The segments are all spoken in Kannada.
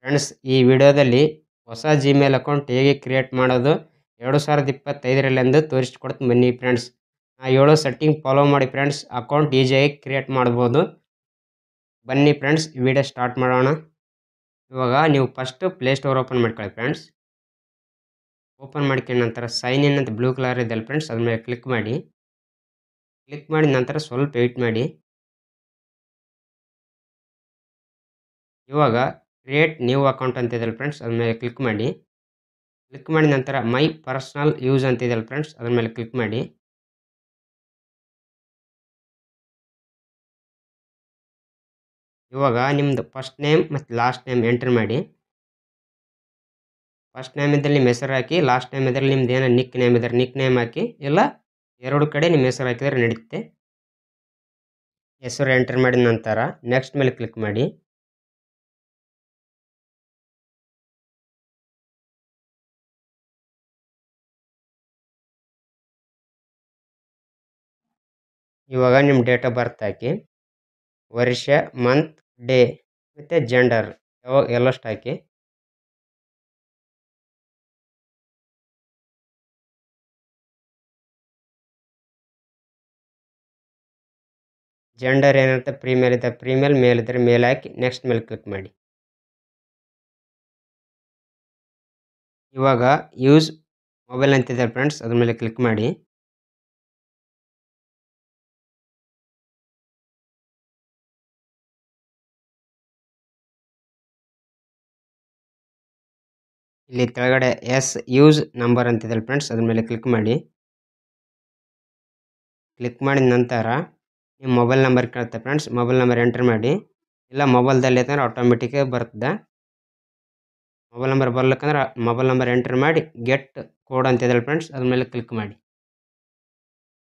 ಫ್ರೆಂಡ್ಸ್, ಈ ವಿಡಿಯೋದಲ್ಲಿ ಹೊಸ ಜಿಮೇಲ್ ಅಕೌಂಟ್ ಹೇಗೆ ಕ್ರಿಯೇಟ್ ಮಾಡೋದು 2025 ತೋರಿಸ್ಕೊಡ್ತೀನಿ ಬನ್ನಿ ಫ್ರೆಂಡ್ಸ್. ಆ 7 ಸೆಟ್ಟಿಂಗ್ ಫಾಲೋ ಮಾಡಿ ಫ್ರೆಂಡ್ಸ್, ಅಕೌಂಟ್ ಈಸಿಯಾಗಿ ಕ್ರಿಯೇಟ್ ಮಾಡ್ಬೋದು. ಬನ್ನಿ ಫ್ರೆಂಡ್ಸ್, ವಿಡಿಯೋ ಸ್ಟಾರ್ಟ್ ಮಾಡೋಣ. ಇವಾಗ ನೀವು ಫಸ್ಟ್ ಪ್ಲೇಸ್ಟೋರ್ ಓಪನ್ ಮಾಡ್ಕೊಳ್ಳಿ ಫ್ರೆಂಡ್ಸ್. ಓಪನ್ ಮಾಡ್ಕೊಂಡ ನಂತರ ಸೈನ್ ಇನ್ ಅಂತ ಬ್ಲೂ ಕಲರ್ ಇದೆಯಲ್ಲ ಫ್ರೆಂಡ್ಸ್, ಅದ್ರ ಮೇಲೆ ಕ್ಲಿಕ್ ಮಾಡಿ. ಕ್ಲಿಕ್ ಮಾಡಿದ ನಂತರ ಸ್ವಲ್ಪ ವೆಯ್ಟ್ ಮಾಡಿ. ಇವಾಗ ಕ್ರಿಯೇಟ್ ನ್ಯೂ ಅಕೌಂಟ್ ಅಂತ ಇದೆಯಲ್ಲ ಫ್ರೆಂಡ್ಸ್, ಅದ್ರ ಮೇಲೆ ಕ್ಲಿಕ್ ಮಾಡಿ. ಕ್ಲಿಕ್ ಮಾಡಿದ ನಂತರ ಮೈ ಪರ್ಸನಲ್ ಯೂಸ್ ಅಂತ ಇದೆಯಲ್ಲ ಫ್ರೆಂಡ್ಸ್, ಅದ್ರ ಮೇಲೆ ಕ್ಲಿಕ್ ಮಾಡಿ. ಇವಾಗ ನಿಮ್ಮದು ಫಸ್ಟ್ ನೇಮ್ ಮತ್ತು ಲಾಸ್ಟ್ ನೇಮ್ ಎಂಟ್ರ್ ಮಾಡಿ. ಫಸ್ಟ್ ನೇಮ್ ಇದ್ದಲ್ಲಿ ನಿಮ್ಮ ಹೆಸರು ಹಾಕಿ, ಲಾಸ್ಟ್ ನೇಮ್ ಇದ್ರಲ್ಲಿ ನಿಮ್ದು ಏನೋ ನಿಕ್ ನೇಮ್ ಇದ್ದಾರೆ ನಿಕ್ ನೇಮ್ ಹಾಕಿ, ಇಲ್ಲ ಎರಡು ಕಡೆ ನಿಮ್ಮ ಹೆಸರು ಹಾಕಿದರೆ ನಡೀತೆ. ಹೆಸರು ಎಂಟ್ರ್ ಮಾಡಿದ ನಂತರ ನೆಕ್ಸ್ಟ್ ಮೇಲೆ ಕ್ಲಿಕ್ ಮಾಡಿ. ಇವಾಗ ನಿಮ್ಮ ಡೇಟ್ ಆಫ್ ಬರ್ತ್ ಹಾಕಿ, ವರ್ಷ, ಮಂತ್, ಡೇ ಮತ್ತು ಜೆಂಡರ್ ಎಲ್ಲಷ್ಟು ಹಾಕಿ. ಜೆಂಡರ್ ಏನಿರುತ್ತೆ ಪ್ರೀಮೇಲ್ ಇದ್ದರೆ ಪ್ರೀಮೇಲ್, ಮೇಲ್ ಇದ್ದರೆ ಮೇಲ್ ಹಾಕಿ ನೆಕ್ಸ್ಟ್ ಮೇಲೆ ಕ್ಲಿಕ್ ಮಾಡಿ. ಇವಾಗ ಯೂಸ್ ಮೊಬೈಲ್ ಅಂತಿದೆ ಫ್ರೆಂಡ್ಸ್, ಅದ್ರ ಮೇಲೆ ಕ್ಲಿಕ್ ಮಾಡಿ. ಇಲ್ಲಿ ಕೆಳಗಡೆ ಎಸ್ ಯೂಸ್ ನಂಬರ್ ಅಂತಿದೆ ಫ್ರೆಂಡ್ಸ್, ಅದ್ರ ಮೇಲೆ ಕ್ಲಿಕ್ ಮಾಡಿ. ಕ್ಲಿಕ್ ಮಾಡಿದ ನಂತರ ನಿಮ್ಮ ಮೊಬೈಲ್ ನಂಬರ್ ಕೇಳುತ್ತೆ ಫ್ರೆಂಡ್ಸ್, ಮೊಬೈಲ್ ನಂಬರ್ ಎಂಟ್ರ್ ಮಾಡಿ. ಇಲ್ಲ ಮೊಬೈಲ್ದಲ್ಲಿ ಐತಂದ್ರೆ ಆಟೋಮೆಟಿಕಾಗಿ ಬರ್ತದೆ. ಮೊಬೈಲ್ ನಂಬರ್ ಬರ್ಲಿಕ್ಕಂದ್ರೆ ಮೊಬೈಲ್ ನಂಬರ್ ಎಂಟ್ರ್ ಮಾಡಿ ಗೆಟ್ ಕೋಡ್ ಅಂತಿದೆ ಫ್ರೆಂಡ್ಸ್, ಅದ್ರ ಮೇಲೆ ಕ್ಲಿಕ್ ಮಾಡಿ.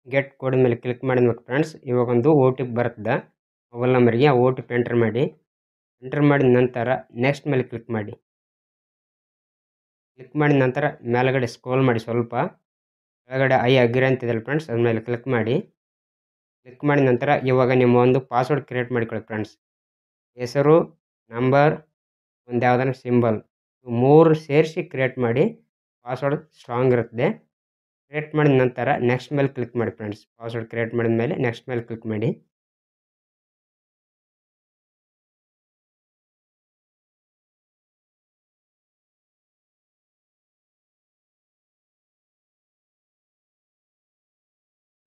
ಗೆಟ್ ಕೋಡ್ ಮೇಲೆ ಕ್ಲಿಕ್ ಮಾಡಿದ್ಮೇಲೆ ಫ್ರೆಂಡ್ಸ್, ಇವಾಗ ಒಂದು OTP ಬರ್ತದೆ ಮೊಬೈಲ್ ನಂಬರ್ಗೆ. ಆ OTP ಎಂಟ್ರ್ ಮಾಡಿ. ಎಂಟ್ರ್ ಮಾಡಿದ ನಂತರ ನೆಕ್ಸ್ಟ್ ಮೇಲೆ ಕ್ಲಿಕ್ ಮಾಡಿ. ಕ್ಲಿಕ್ ಮಾಡಿದ ನಂತರ ಮೇಲ್ಗಡೆ ಸ್ಕ್ರೋಲ್ ಮಾಡಿ ಸ್ವಲ್ಪ. ಕೆಳಗಡೆ ಐ ಅಗ್ರಿ ಅಂತಿದೆ ಫ್ರೆಂಡ್ಸ್, ಅದ್ರ ಮೇಲೆ ಕ್ಲಿಕ್ ಮಾಡಿ. ಕ್ಲಿಕ್ ಮಾಡಿದ ನಂತರ ಇವಾಗ ನಿಮ್ಮ ಒಂದು ಪಾಸ್ವರ್ಡ್ ಕ್ರಿಯೇಟ್ ಮಾಡಿಕೊಳ್ಳಿ ಫ್ರೆಂಡ್ಸ್. ಹೆಸರು, ನಂಬರ್, ಒಂದು ಯಾವುದಾದ್ರು ಸಿಂಬಲ್, 3 ಸೇರಿಸಿ ಕ್ರಿಯೇಟ್ ಮಾಡಿ. ಪಾಸ್ವರ್ಡ್ ಸ್ಟ್ರಾಂಗ್ ಇರುತ್ತೆ. ಕ್ರಿಯೇಟ್ ಮಾಡಿದ ನಂತರ ನೆಕ್ಸ್ಟ್ ಮೇಲೆ ಕ್ಲಿಕ್ ಮಾಡಿ ಫ್ರೆಂಡ್ಸ್. ಪಾಸ್ವರ್ಡ್ ಕ್ರಿಯೇಟ್ ಮಾಡಿದ ಮೇಲೆ ನೆಕ್ಸ್ಟ್ ಮೇಲೆ ಕ್ಲಿಕ್ ಮಾಡಿ.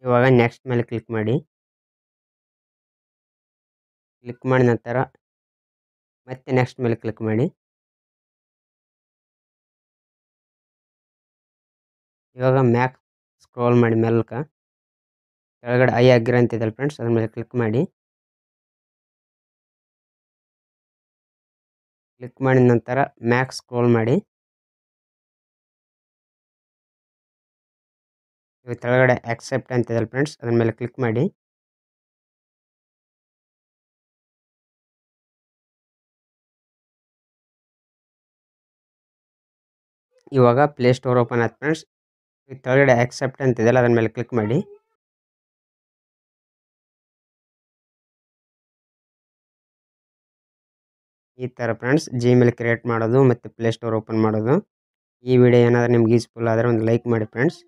ಇವಾಗ ನೆಕ್ಸ್ಟ್ ಮೇಲೆ ಕ್ಲಿಕ್ ಮಾಡಿ. ಕ್ಲಿಕ್ ಮಾಡಿದ ನಂತರ ಮತ್ತೆ ನೆಕ್ಸ್ಟ್ ಮೇಲೆ ಕ್ಲಿಕ್ ಮಾಡಿ. ಇವಾಗ ಮ್ಯಾಕ್ ಸ್ಕ್ರೋಲ್ ಮಾಡಿ ಮೇಲ್ಕ. ಕೆಳಗಡೆ ಐ ಅಗ್ರಿ ಅಂತಿದೆ ಫ್ರೆಂಡ್ಸ್, ಅದ್ರ ಮೇಲೆ ಕ್ಲಿಕ್ ಮಾಡಿ. ಕ್ಲಿಕ್ ಮಾಡಿದ ನಂತರ ಮ್ಯಾಕ್ ಸ್ಕ್ರೋಲ್ ಮಾಡಿ. ಇವಾಗ ಕೆಳಗಡೆ ಆಕ್ಸೆಪ್ಟ್ ಅಂತಿದೆ ಫ್ರೆಂಡ್ಸ್, ಅದ್ರ ಮೇಲೆ ಕ್ಲಿಕ್ ಮಾಡಿ. ಇವಾಗ ಪ್ಲೇಸ್ಟೋರ್ ಓಪನ್ ಆಯ್ತು ಫ್ರೆಂಡ್ಸ್. ಕೆಳಗಡೆ ಆಕ್ಸೆಪ್ಟ್ ಅಂತಿದೆಯಲ್ಲ ಅದ್ರ ಮೇಲೆ ಕ್ಲಿಕ್ ಮಾಡಿ. ಈ ಥರ ಫ್ರೆಂಡ್ಸ್ ಜಿಮೇಲ್ ಕ್ರಿಯೇಟ್ ಮಾಡೋದು ಮತ್ತು ಪ್ಲೇಸ್ಟೋರ್ ಓಪನ್ ಮಾಡೋದು. ಈ ವಿಡಿಯೋ ಏನಾದರೂ ನಿಮ್ಗೆ ಯೂಸ್ಫುಲ್ ಆದರೆ ಒಂದು ಲೈಕ್ ಮಾಡಿ ಫ್ರೆಂಡ್ಸ್.